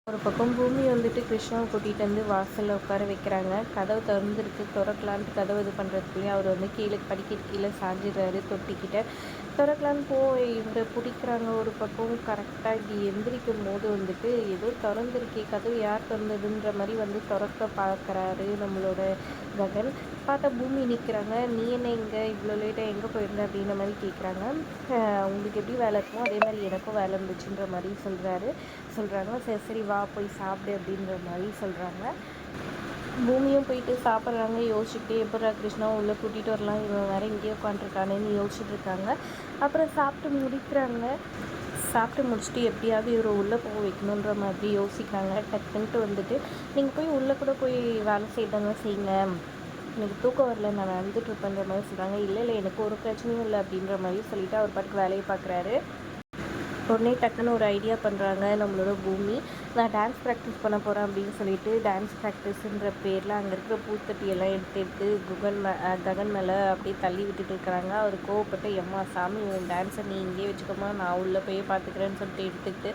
ஒரு பக்கம் பூமி வந்துட்டு கிருஷ்ணாவை கூட்டிகிட்டு வந்து வாசலில் உட்கார வைக்கிறாங்க. கதவு திறந்துருக்கு, திறக்கலான்ட்டு கதவு இது பண்ணுறதுக்குள்ளேயே அவர் வந்து கீழே படிக்கட்டு கீழே சாஞ்சிடுறாரு தொட்டிக்கிட்ட. திறக்கலான்னு போய் இவரை பிடிக்கிறாங்க. ஒரு பக்கம் கரெக்டாக இப்படி எந்திரிக்கும் போது வந்துட்டு ஏதோ திறந்துருக்கே, கதவு யார் திறந்ததுன்ற மாதிரி வந்து திறக்க பார்க்குறாரு நம்மளோட ககன். பார்த்தா பூமி நிற்கிறாங்க. நீ என்ன இங்கே இவ்வளோ லேட்டாக எங்கே போயிருந்த அப்படின்ற மாதிரி கேட்குறாங்க. உங்களுக்கு எப்படி வேலை இருக்குமோ அதே மாதிரி எனக்கும் வேலை இருந்துச்சுன்ற மாதிரி சொல்கிறாங்க. சரி சரி வா போய் சாப்பிடு அப்படின்ற மாதிரி சொல்கிறாங்க. பூமியும் போயிட்டு சாப்பிட்றாங்க. யோசிச்சுக்கிட்டே எப்படா கிருஷ்ணா உள்ளே கூட்டிகிட்டு வரலாம், இவன் வேறு இங்கேயே உட்காந்துருக்கானேன்னு யோசிச்சுட்டு இருக்காங்க. அப்புறம் சாப்பிட்டு முடிச்சுட்டு எப்படியாவது இவரை உள்ளே போக வைக்கணுன்ற மாதிரி யோசிக்கிறாங்க. டக்குன்ட்டு வந்துட்டு நீங்கள் போய் உள்ளே கூட போய் வேலை செய்யறதா செய்யுங்க, எனக்கு தூக்கம் வரல, நான் நடந்துட்டு இருப்பேன்ற மாதிரி சொல்கிறாங்க. இல்லை எனக்கு ஒரு பிரச்சனையும் இல்லை அப்படின்ற மாதிரி சொல்லிவிட்டு அவர் பாட்டுக்கு வேலையை பார்க்குறாரு. உடனே டக்குன்னு ஒரு ஐடியா பண்ணுறாங்க நம்மளோட பூமி. நான் டான்ஸ் ப்ராக்டிஸ் பண்ண போகிறேன் அப்படின்னு சொல்லிட்டு டான்ஸ் ப்ராக்டிஸுன்ற பேரில் அங்கே இருக்கிற பூத்தட்டியெல்லாம் எடுத்து ககன் மேலே அப்படியே தள்ளி விட்டுட்டு இருக்கிறாங்க. அவர் கோவப்பட்டு எம்மா சாமி உன் டான்ஸை நீ இங்கேயே வச்சுக்கோமா, நான் உள்ளே போய் பார்த்துக்கிறேன்னு சொல்லிட்டு எடுத்துக்கிட்டு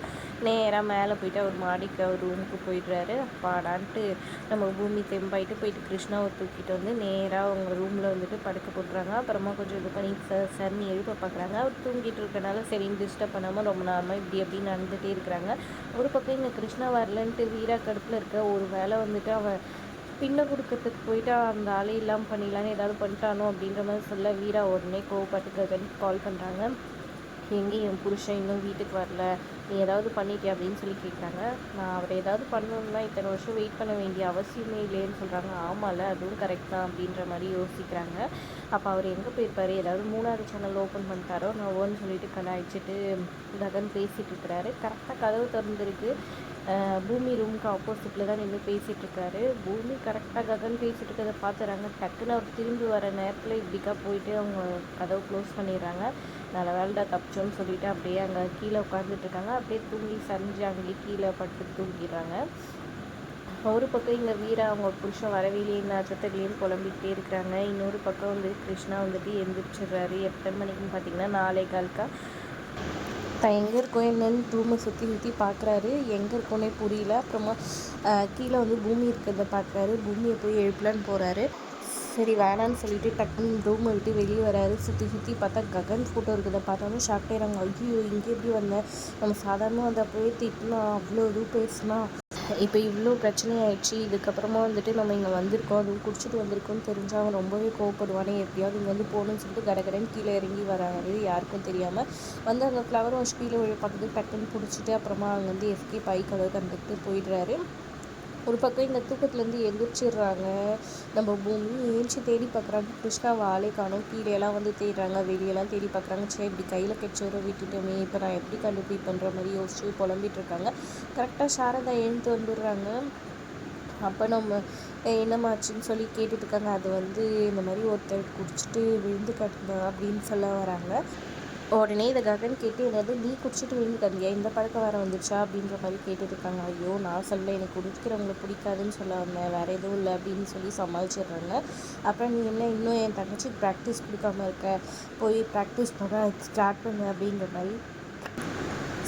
நேராக மேலே போயிட்டு அவர் மாடிக்கு அவர் ரூமுக்கு போயிடுறாரு. அப்பாடான்ட்டு நம்ம பூமி தெம்பாயிட்டு போயிட்டு கிருஷ்ணாவை தூக்கிட்டு வந்து நேராக அவங்க ரூமில் வந்துட்டு படுக்க போட்டுறாங்க. அப்புறமா கொஞ்சம் இது பண்ணி சர்னி எழுப்ப பார்க்குறாங்க. அவர் தூங்கிட்டு இருக்கனால சரின்னு டிஸ்டர்ப் பண்ணாமல் ரொம்ப நேரமாக இப்படி அப்படின்னு நடந்துகிட்டே இருக்கிறாங்க. ஒரு பக்கம் இங்கே கிருஷ்ணா வரலன்ட்டு வீரா கடுப்பில் இருக்க. ஒரு வேளை வந்துட்டு அவன் பின்ன கொடுக்கறதுக்கு போயிட்டு அந்த ஆளே இல்லாமல் பண்ணிடலான்னு ஏதாவது பண்ணிட்டானோ அப்படின்ற மாதிரி சொல்ல வீரா உடனே கோவப்பட்டு ககனுக்கு கால் பண்ணுறாங்க. எங்கே என் புருஷன் இன்னும் வீட்டுக்கு வரல, நீ ஏதாவது பண்ணிட்டியா அப்படின்னு சொல்லி கேட்குறாங்க. நான் அவரை ஏதாவது பண்ணணுன்னா இத்தனை வருஷம் வெயிட் பண்ண வேண்டிய அவசியமே இல்லைன்னு சொல்கிறாங்க. ஆமாம்ல, அதுவும் கரெக்ட் தான் அப்படின்ற மாதிரி யோசிக்கிறாங்க. அப்போ அவர் எங்கே போயிருப்பார், ஏதாவது 3வது சேனல் ஓப்பன் பண்ணிட்டாரோ நான் சொல்லிட்டு கலாய்ச்சிட்டு ககன் பேசிகிட்டு இருக்கிறாரு. கரெக்டாக கதவு திறந்துருக்கு. பூமி ரூமுக்கு ஆப்போசிட்டில் தான் நின்று பேசிகிட்ருக்காரு. பூமி கரெக்டாக ககன் பேசிகிட்டு இருக்கிறத பார்த்துறாங்க. டக்குன்னு அவர் திரும்பி வர நேரத்தில் இப்படிக்கா போயிட்டு அவங்க கதவு க்ளோஸ் பண்ணிடுறாங்க. நல்ல வேலைடா தப்பிச்சோன்னு சொல்லிவிட்டு அப்படியே அங்கே கீழே உட்காந்துட்ருக்காங்க. அப்படியே தூங்கி சரிஞ்சு அங்கேயே கீழே படுத்து தூங்கிடுறாங்க. ஒரு பக்கம் இங்கே வீரா அவங்க புருஷன் வரவேலையே நட்சத்திரத்துலேயும் புலம்பிக்கிட்டே இருக்கிறாங்க. இன்னொரு பக்கம் வந்து கிருஷ்ணா வந்துட்டு எந்திரிச்சிடுறாரு. எத்தனை மணிக்குன்னு பார்த்தீங்கன்னா 4:15. தான் எங்கே இருக்கோம் என்னன்னு ரூமை சுற்றி பார்க்குறாரு. எங்கே இருக்கோன்னே புரியல. அப்புறமா கீழே வந்து பூமி இருக்கிறத பார்க்குறாரு. பூமியை போய் எழுப்பலான்னு போகிறாரு. சரி வேணான்னு சொல்லிட்டு டக்குன்னு ரூமை விட்டு வெளியே வராரு. சுற்றி பார்த்தா ககன் ஃபோட்டோ இருக்கிறத பார்த்தோன்னே ஷாக் ஆயிடுறாங்க. ஐயோ இங்கே எப்படி வந்தேன், நம்ம சாதாரணமாக அதை போய் திட்டினா அவ்வளோ இதுவும் பேசினா இப்போ இவ்வளோ பிரச்சனை ஆயிடுச்சு. இதுக்கப்புறமா வந்துட்டு நம்ம இங்கே வந்திருக்கோம், அதுவும் குடிச்சிட்டு வந்திருக்கோம்னு தெரிஞ்சால் அவன் ரொம்பவே கோவப்படுவானே. எப்படியாவது இங்கே வந்து போகணுன்னு சொல்லிட்டு கடகடன்னு கீழே இறங்கி வராரு. யாருக்கும் தெரியாமல் வந்து அங்கே ஃப்ளவர் வாஷ் கீழே பார்த்துட்டு டக்குன்னு பிடிச்சிட்டு அப்புறமா அங்கே வந்து எஸ்கேப் ஆகி கதவை கண்டுட்டு போயிடுறாரு. ஒரு பக்கம் இந்த தூக்கத்துலேருந்து எந்திரிச்சிடுறாங்க. நம்ம பூமி ஏஞ்சி தேடி பார்க்குறாங்க. கிருஷ்ணாவை ஆளே காணும். கீழேலாம் வந்து தேடுறாங்க, வெளியெல்லாம் தேடி பார்க்குறாங்க. சரி இப்படி கையில் கெச்சோரை விட்டுட்டோமே, இப்போ நான் எப்படி கண்டுபிடிப்பேன்ற மாதிரி யோசிச்சு புலம்பிட்டு இருக்காங்க. கரெக்டாக சாரதா எழுந்து வந்துடுறாங்க. அப்போ நம்ம என்னமாச்சுன்னு சொல்லி கேட்டுட்ருக்காங்க. அது வந்து இந்த மாதிரி ஒருத்தர் குடிச்சிட்டு விழுந்து கட்டினா அப்படின்னு சொல்ல வராங்க. உடனே இதை ககன் கேட்டு என்னது நீ குடிச்சிட்டு விழுந்து கட்டியா, இந்த பழக்கம் வேறு வந்துச்சா அப்படின்ற மாதிரி கேட்டுட்ருக்காங்க. ஐயோ நான் சொல்ல, எனக்கு குடிக்கிறவங்களை பிடிக்காதுன்னு சொல்ல வந்தேன், வேறு எதுவும் இல்லை அப்படின்னு சொல்லி சமாளிச்சிடுறாங்க. அப்புறம் நீ என்ன இன்னும் என் தங்கச்சி ப்ராக்டிஸ் கொடுக்காமல் இருக்க, போய் ப்ராக்டிஸ் பண்ண ஸ்டார்ட் பண்ணு அப்படின்ற மாதிரி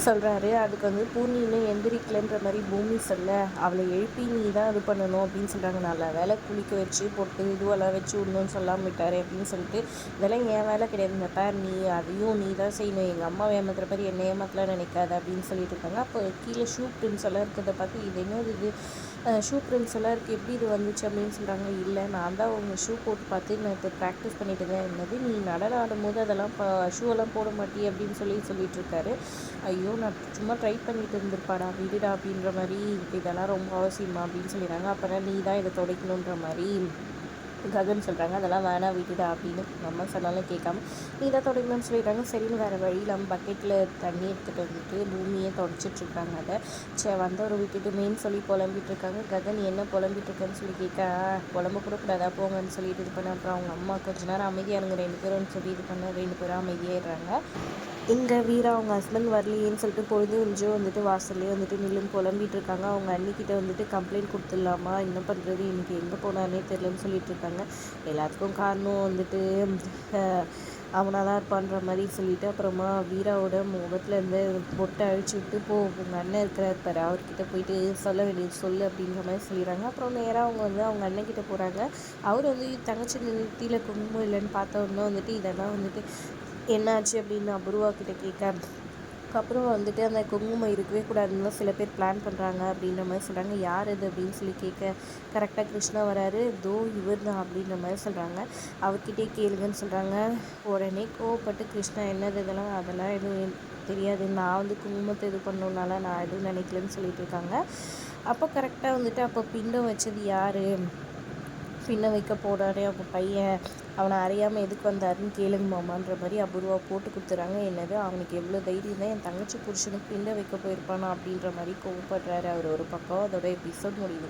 சொல்கிறாரு. அதுக்கு வந்து பூர்ணி இன்னும் எந்திரிக்கலைன்ற மாதிரி பூமி சொல்ல, அவளை எழுப்பி நீ தான் இது பண்ணணும் அப்படின்னு சொல்கிறாங்க. நல்ல வேலை குளிக்க வச்சு பொட்டு இதுவெல்லாம் வச்சு விடணும்னு சொல்லாமல் விட்டார் அப்படின்னு சொல்லிட்டு, இதெல்லாம் என் வேலை கிடையாது இந்த பேர், நீ அதையும் நீ தான் செய்யணும், எங்கள் அம்மாவை ஏமாத்துற மாதிரி என்ன ஏமாத்தலாம் நினைக்காது அப்படின்னு சொல்லிட்டு இருக்காங்க. அப்போ கீழே ஷூ பிரிண்ட்ஸ் எல்லாம் இருக்கிறத பார்த்து இது என்னது இது ஷூ பிரிண்ட்ஸ் எல்லாம் இருக்குது, எப்படி இது வந்துச்சு அப்படின்னு சொல்கிறாங்க. இல்லை நான் தான் உங்கள் ஷூ போட்டு பார்த்து நான் இப்போ ப்ராக்டிஸ் பண்ணிட்டு தான் இருந்தது, நீ நடனம் ஆடும்போது அதெல்லாம் ஷூவெல்லாம் போட மாட்டியே அப்படின்னு சொல்லிட்டு இருக்காரு. ஐயோ நான் சும்மா ட்ரை பண்ணிட்டு இருந்திருப்பாடா விடுடா அப்படின்ற மாதிரி, இதெல்லாம் ரொம்ப அவசியமா அப்படின்னு சொல்லிடுறாங்க. அப்புறம் நீ தான் இதை துடைக்கணுன்ற மாதிரி ககன் சொல்கிறாங்க. அதெல்லாம் வேணாம் விட்டுடா அப்படின்னு நம்ம சொன்னாலும் கேட்காம நீ தான் துடைக்கணும்னு சொல்லிடுறாங்க. சரின்னு வேறு வழி இல்லாமல் பக்கெட்டில் தண்ணி எடுத்துகிட்டு வந்துட்டு பூமியை துடைச்சிட்ருக்காங்க. அதை வந்தவரை விட்டுட்டுமேன்னு சொல்லி புலம்பிகிட்ருக்காங்க. ககன் என்ன புலம்பிகிட்ருக்கேன்னு சொல்லி கேட்க, புலம்ப கூட கூடாதா போங்கன்னு சொல்லிட்டு இது பண்ண. அப்புறம் அவங்க அம்மா கொஞ்ச நேரம் அமைதியாக இருங்க 2 பேரும்னு சொல்லி இது பண்ண 2 பேரும் அமைதியாகிடுறாங்க. இங்கே வீரா அவங்க ஹஸ்பண்ட் வரலையேன்னு சொல்லிட்டு பொழுது கொஞ்சம் வந்துட்டு வாசல்லே வந்துட்டு நில்லுன்னு புலம்பிகிட்டு இருக்காங்க. அவங்க அன்னிக்கிட்ட வந்துட்டு கம்ப்ளைண்ட் கொடுத்துடலாமா, என்ன பண்ணுறது, இன்றைக்கி எங்கே போனார்னே தெரிலன்னு சொல்லிட்டு இருக்காங்க. எல்லாத்துக்கும் காரணம் வந்துட்டு அவனா தான் இருப்பான்ற மாதிரி சொல்லிட்டு அப்புறமா வீராவோட முகத்தில் இருந்து பொட்டை அழிச்சு விட்டு போ உங்கள் அண்ணன் இருக்கிறார் பாரு அவர்கிட்ட போயிட்டு சொல்ல வேண்டியது சொல்லு அப்படின்ற மாதிரி சொல்லிடுறாங்க. அப்புறம் நேராக அவங்க வந்து அவங்க அண்ணன் கிட்ட போகிறாங்க. அவர் வந்து தங்கச்சி நெத்தியில குங்குமம் இல்லைன்னு பார்த்த உடனே வந்துட்டு இதெல்லாம் வந்துட்டு என்னாச்சு அப்படின்னு அபூர்வா கிட்ட கேட்க, அப்புறம் வந்துட்டு அந்த குங்குமம் இருக்கவே கூடாதுன்னு சில பேர் பிளான் பண்ணுறாங்க அப்படின்ற மாதிரி சொல்கிறாங்க. யார் இது அப்படின்னு சொல்லி கேட்க கரெக்டாக கிருஷ்ணா வராரு. தோ இவர் தான் அப்படின்ற மாதிரி சொல்கிறாங்க. அவர்கிட்டே கேளுங்கன்னு சொல்கிறாங்க. உடனே கோவப்பட்டு கிருஷ்ணா என்னது அதெல்லாம் எதுவும் தெரியாது, நான் வந்து குங்குமத்தை இது பண்ணணுன்னால நான் எதுவும் நினைக்கலன்னு சொல்லிட்டு இருக்காங்க. அப்போ கரெக்டாக வந்துட்டு அப்போ பிண்டம் வச்சது யார், பின்ன வைக்க போகிறாரே அவங்க பையன், அவனை அறியாமல் எதுக்கு வந்தாருன்னு கேளுங்க மாமான்ற மாதிரி அபூர்வா போட்டு கொடுத்துறாங்க. என்னது அவனுக்கு எவ்வளோ தைரியம் தான் என் தங்கச்சி புருஷனுக்கு பின்ன வைக்க போயிருப்பானா அப்படின்ற மாதிரி கோவப்படுறாரு அவர் ஒரு பக்கம். அதோட எபிசோட் முடியுது.